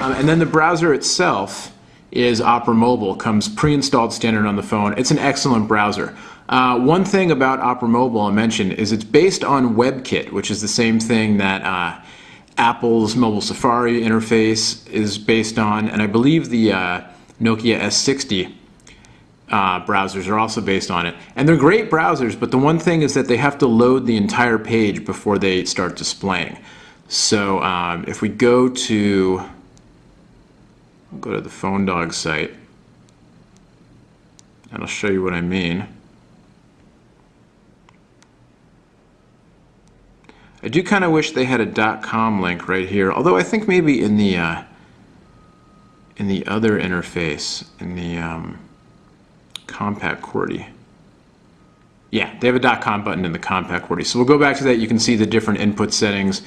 And then the browser itself is Opera Mobile, comes pre-installed standard on the phone. It's an excellent browser. One thing about Opera Mobile I'll mention is it's based on WebKit, which is the same thing that Apple's Mobile Safari interface is based on, and I believe the Nokia S60 browsers are also based on it. And they're great browsers, but the one thing is that they have to load the entire page before they start displaying. So if we go to the PhoneDog site, and I'll show you what I mean. I do kind of wish they had a .com link right here, although I think maybe in the other interface, in the Compact QWERTY. Yeah, they have a .com button in the Compact QWERTY. So we'll go back to that. You can see the different input settings.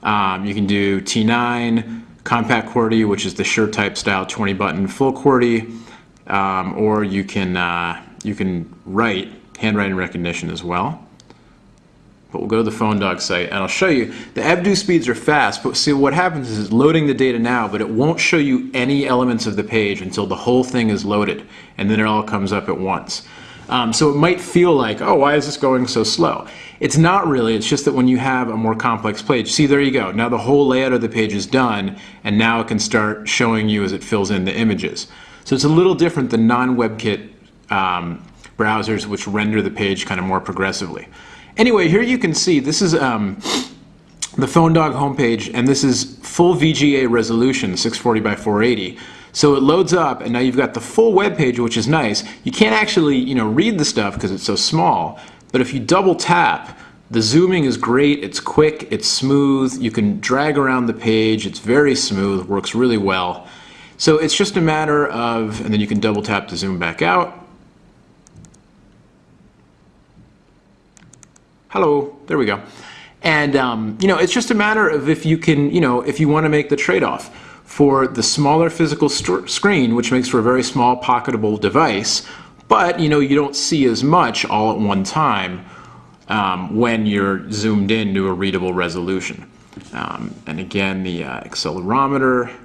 You can do T9, Compact QWERTY, which is the SureType style 20-button full QWERTY, or you can write handwriting recognition as well. But we'll go to the PhoneDog site, and I'll show you. The EBDU speeds are fast, but see what happens is it's loading the data now, but it won't show you any elements of the page until the whole thing is loaded, and then it all comes up at once. So it might feel like, oh, why is this going so slow? It's not really. It's just that when you have a more complex page, see, there you go. Now the whole layout of the page is done, and now it can start showing you as it fills in the images. So it's a little different than non-WebKit browsers, which render the page kind of more progressively. Anyway, here you can see this is the PhoneDog homepage, and this is full VGA resolution, 640 by 480. So it loads up, and now you've got the full web page, which is nice. You can't actually, read the stuff because it's so small. But if you double tap, the zooming is great. It's quick. It's smooth. You can drag around the page. It's very smooth. Works really well. So it's just a matter of, and then you can double tap to zoom back out. Hello, there we go. And it's just a matter of if you can, if you want to make the trade-off for the smaller physical screen, which makes for a very small pocketable device, but you don't see as much all at one time when you're zoomed in to a readable resolution. And again, the accelerometer.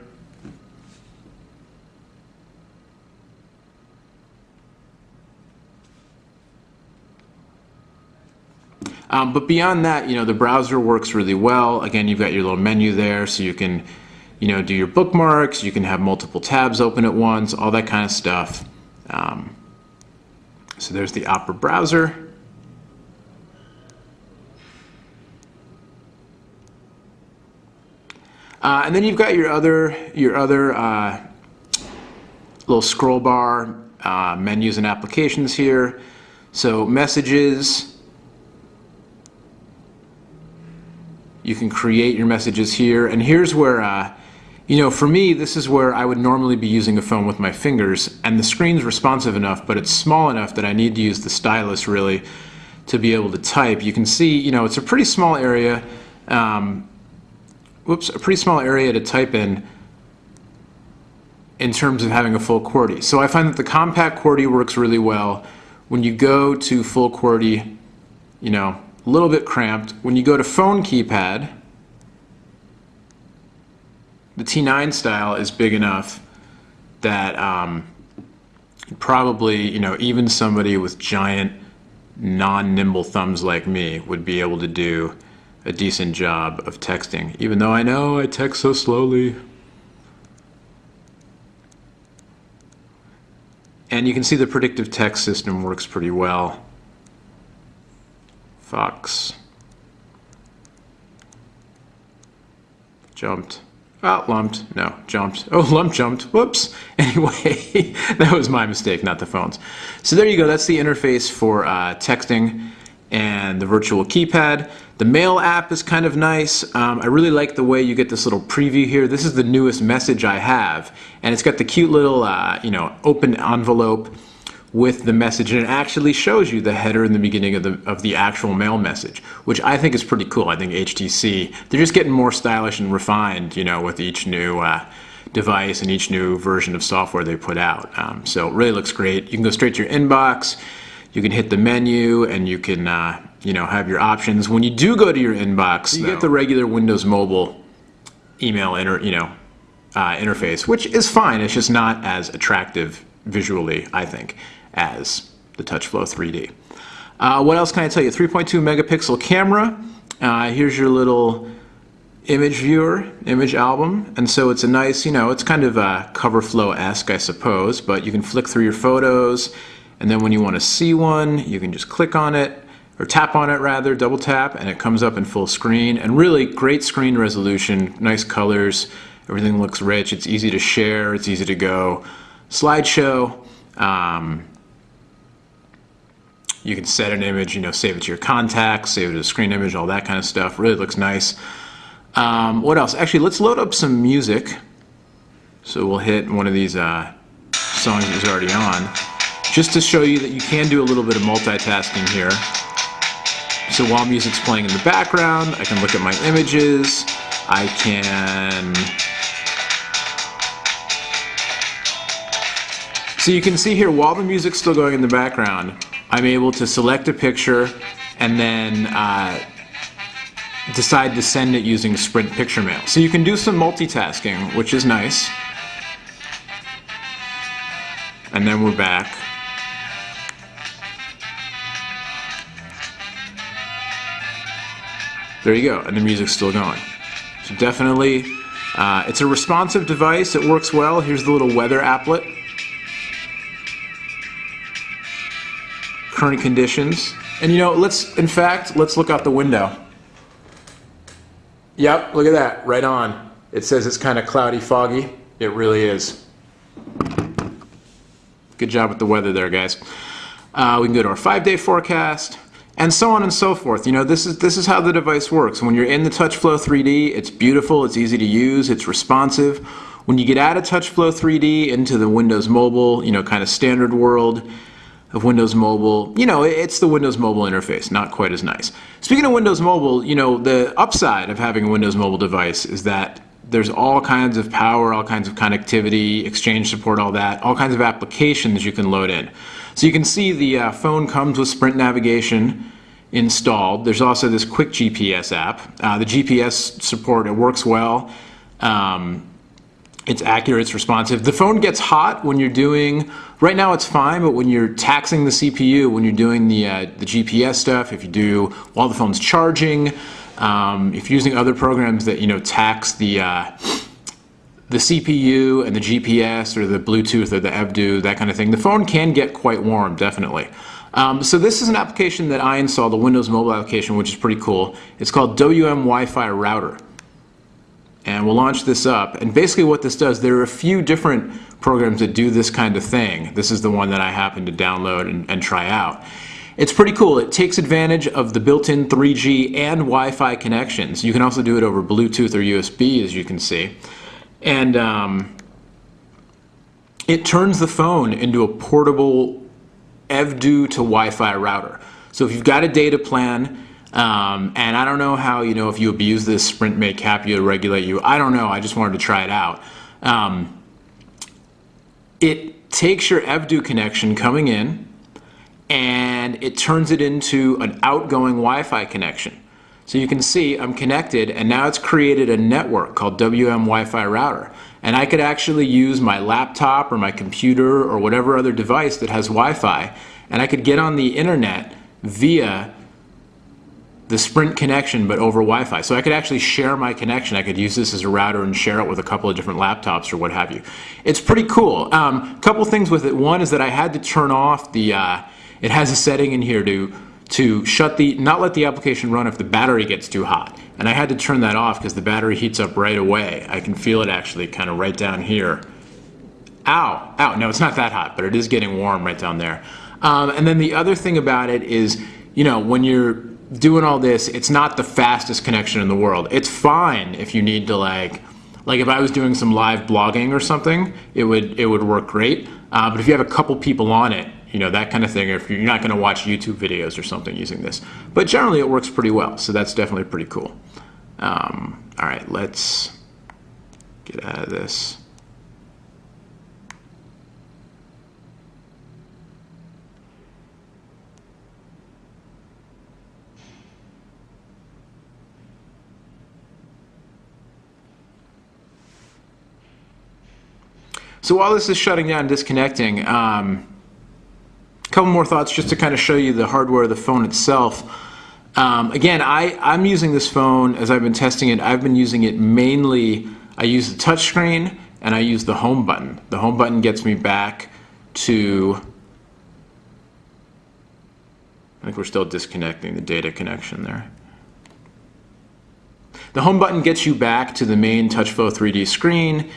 But beyond that, the browser works really well. Again, you've got your little menu there, so you can, do your bookmarks. You can have multiple tabs open at once, all that kind of stuff. So there's the Opera browser. And then you've got your other little scroll bar menus and applications here. So messages. You can create your messages here, and here's where, for me, this is where I would normally be using a phone with my fingers, and the screen's responsive enough, but it's small enough that I need to use the stylus really to be able to type. You can see, it's a pretty small area, a pretty small area to type in terms of having a full QWERTY. So I find that the Compact QWERTY works really well. When you go to full QWERTY, a little bit cramped. When you go to phone keypad, the T9 style is big enough that probably, even somebody with giant, non-nimble thumbs like me would be able to do a decent job of texting, even though I know I text so slowly. And you can see the predictive text system works pretty well. Fox. Jumped. Oh, lumped. No, jumped. Oh, lump jumped. Whoops. Anyway, that was my mistake, not the phone's. So there you go. That's the interface for texting and the virtual keypad. The Mail app is kind of nice. I really like the way you get this little preview here. This is the newest message I have, and it's got the cute little, open envelope with the message, and it actually shows you the header in the beginning of the actual mail message, which I think is pretty cool. I think HTC, they're just getting more stylish and refined, with each new device and each new version of software they put out. So it really looks great. You can go straight to your inbox. You can hit the menu, and you can, have your options. When you do go to your inbox, you get the regular Windows Mobile email interface, which is fine. It's just not as attractive visually, I think, as the TouchFlow 3D. What else can I tell you? 3.2 megapixel camera. Here's your little image viewer, image album. And so it's a nice, you know, it's kind of CoverFlow-esque, I suppose, but you can flick through your photos, and then when you want to see one, you can just click on it, or tap on it rather, double tap, and it comes up in full screen. And really great screen resolution, nice colors, everything looks rich, it's easy to share, it's easy to go. Slideshow, you can set an image, you know, save it to your contacts, save it as a screen image, all that kind of stuff. Really looks nice. What else? Actually, let's load up some music. So we'll hit one of these songs that was already on, just to show you that you can do a little bit of multitasking here. So while music's playing in the background, I can look at my images. I can... So you can see here, while the music's still going in the background, I'm able to select a picture and then decide to send it using Sprint Picture Mail. So you can do some multitasking, which is nice. And then we're back. There you go, and the music's still going. So definitely, it's a responsive device. It works well. Here's the little weather applet. Current conditions. And you know, let's look out the window. Yep, look at that, right on. It says it's kind of cloudy, foggy. It really is. Good job with the weather there, guys. We can go to our 5-day forecast, and so on and so forth. You know, this is how the device works. When you're in the TouchFlow 3D, it's beautiful, it's easy to use, it's responsive. When you get out of TouchFlow 3D into the Windows Mobile, you know, kind of standard world of Windows Mobile, you know, it's the Windows Mobile interface, not quite as nice. Speaking of Windows Mobile, you know, the upside of having a Windows Mobile device is that there's all kinds of power, all kinds of connectivity, Exchange support, all that, all kinds of applications you can load in. So you can see the phone comes with Sprint navigation installed. There's also this quick GPS app. The GPS support, it works well. It's accurate, it's responsive. The phone gets hot when you're doing, right now it's fine, but when you're taxing the CPU, when you're doing the GPS stuff, if you do while the phone's charging, if you're using other programs that, you know, tax the CPU and the GPS or the Bluetooth or the EVDU, that kind of thing, the phone can get quite warm, definitely. So this is an application that I installed, the Windows Mobile application, which is pretty cool. It's called WM Wi-Fi Router. And we'll launch this up, and basically what this does, there are a few different programs that do this kind of thing. This is the one that I happened to download and try out. It's pretty cool. It takes advantage of the built-in 3G and Wi-Fi connections. You can also do it over Bluetooth or USB, as you can see. And it turns the phone into a portable EVDU to Wi-Fi router. So if you've got a data plan, and I don't know how, you know, if you abuse this, Sprint may cap you or regulate you. I don't know. I just wanted to try it out. It takes your EVDU connection coming in, and it turns it into an outgoing Wi-Fi connection. So you can see I'm connected, and now it's created a network called WM Wi-Fi Router. And I could actually use my laptop or my computer or whatever other device that has Wi-Fi, and I could get on the internet via the Sprint connection, but over Wi-Fi. So I could actually share my connection. I could use this as a router and share it with a couple of different laptops or what have you. It's pretty cool. Couple things with it. One is that I had to turn off the, it has a setting in here to shut the, not let the application run if the battery gets too hot. And I had to turn that off because the battery heats up right away. I can feel it actually kind of right down here. Ow, ow, no, it's not that hot, but it is getting warm right down there. And then the other thing about it is, you know, when you're doing all this, it's not the fastest connection in the world. It's fine if you need to like if I was doing some live blogging or something, it would work great. But if you have a couple people on it, you know, that kind of thing, if you're not going to watch YouTube videos or something using this. But generally it works pretty well, so that's definitely pretty cool. All right, let's get out of this. So while this is shutting down and disconnecting, a couple more thoughts just to kind of show you the hardware of the phone itself. Again, I'm using this phone as I've been testing it. I've been using it mainly, I use the touch screen and I use the home button. The home button gets me back to, I think we're still disconnecting the data connection there. The home button gets you back to the main TouchFlow 3D screen,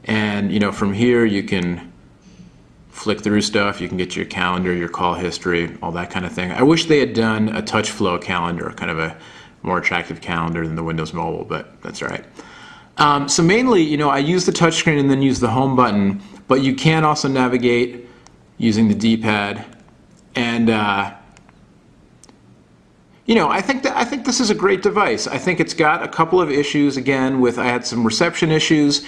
and from here you can flick through stuff. You can get your calendar, your call history, all that kind of thing. I wish they had done a TouchFlow calendar, kind of a more attractive calendar than the Windows Mobile, but that's all right. So mainly, I use the touchscreen and then use the home button, but you can also navigate using the D-pad, and I think this is a great device. I think it's got a couple of issues. Again, I had some reception issues,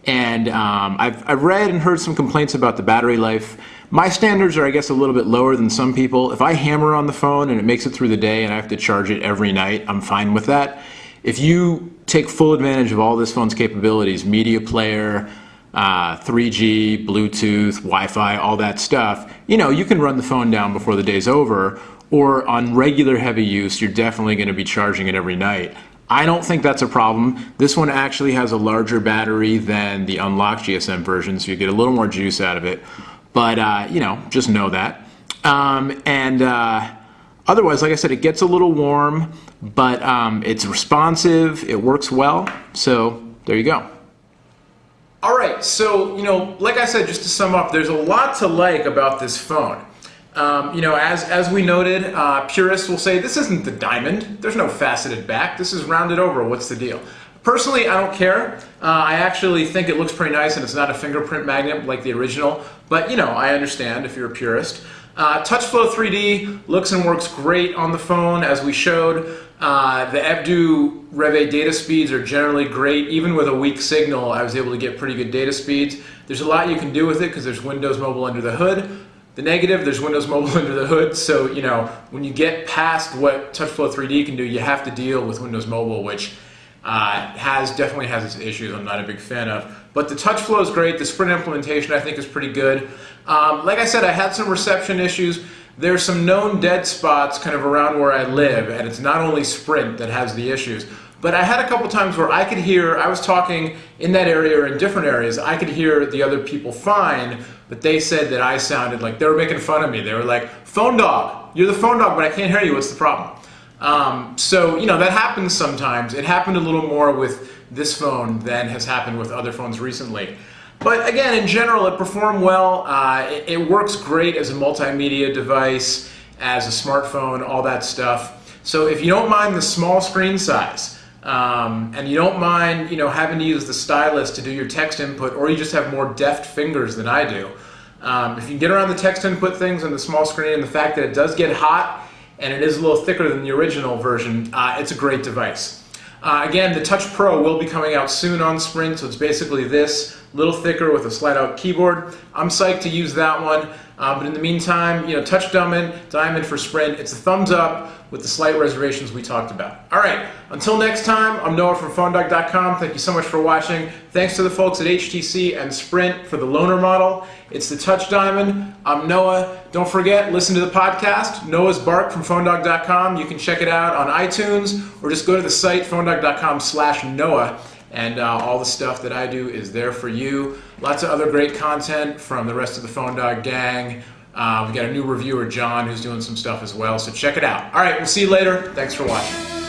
and I've read and heard some complaints about the battery life. My standards are, I guess, a little bit lower than some people. If I hammer on the phone and it makes it through the day and I have to charge it every night, I'm fine with that. If you take full advantage of all this phone's capabilities, media player, 3G, Bluetooth, Wi-Fi, all that stuff, you can run the phone down before the day's over. Or on regular heavy use, you're definitely going to be charging it every night. I don't think that's a problem. This one actually has a larger battery than the unlocked GSM version, so you get a little more juice out of it. But, just know that. Otherwise, like I said, it gets a little warm, but it's responsive, it works well, so there you go. All right, so, like I said, just to sum up, there's a lot to like about this phone. As we noted, purists will say this isn't the Diamond. There's no faceted back. This is rounded over. What's the deal? Personally, I don't care. I actually think it looks pretty nice, and it's not a fingerprint magnet like the original. But I understand if you're a purist. TouchFlow 3D looks and works great on the phone, as we showed. The EBDU Rev 8 data speeds are generally great. Even with a weak signal, I was able to get pretty good data speeds. There's a lot you can do with it because there's Windows Mobile under the hood. The negative, there's Windows Mobile under the hood, so when you get past what TouchFlow 3D can do, you have to deal with Windows Mobile, which definitely has its issues I'm not a big fan of. But the TouchFlow is great. The Sprint implementation I think is pretty good. Like I said, I had some reception issues. There's some known dead spots kind of around where I live, and it's not only Sprint that has the issues. But I had a couple times where I was talking in that area or in different areas, I could hear the other people fine, but they said that I sounded like they were making fun of me. They were like, "Phone dog, you're the phone dog, but I can't hear you, what's the problem?" So, that happens sometimes. It happened a little more with this phone than has happened with other phones recently. But again, in general, it performed well. It works great as a multimedia device, as a smartphone, all that stuff. So if you don't mind the small screen size, and you don't mind, having to use the stylus to do your text input, or you just have more deft fingers than I do. If you can get around the text input things on the small screen, and the fact that it does get hot and it is a little thicker than the original version, it's a great device. Again, the Touch Pro will be coming out soon on Sprint, so it's basically this, a little thicker with a slide-out keyboard. I'm psyched to use that one. But in the meantime, Touch Diamond for Sprint, it's a thumbs up with the slight reservations we talked about. All right, until next time, I'm Noah from PhoneDog.com. Thank you so much for watching. Thanks to the folks at HTC and Sprint for the loaner model. It's the Touch Diamond. I'm Noah. Don't forget, listen to the podcast, Noah's Bark from PhoneDog.com. You can check it out on iTunes, or just go to the site, PhoneDog.com/Noah. And all the stuff that I do is there for you. Lots of other great content from the rest of the Phone Dog gang. We got a new reviewer, John, who's doing some stuff as well, so check it out. All right, we'll see you later. Thanks for watching.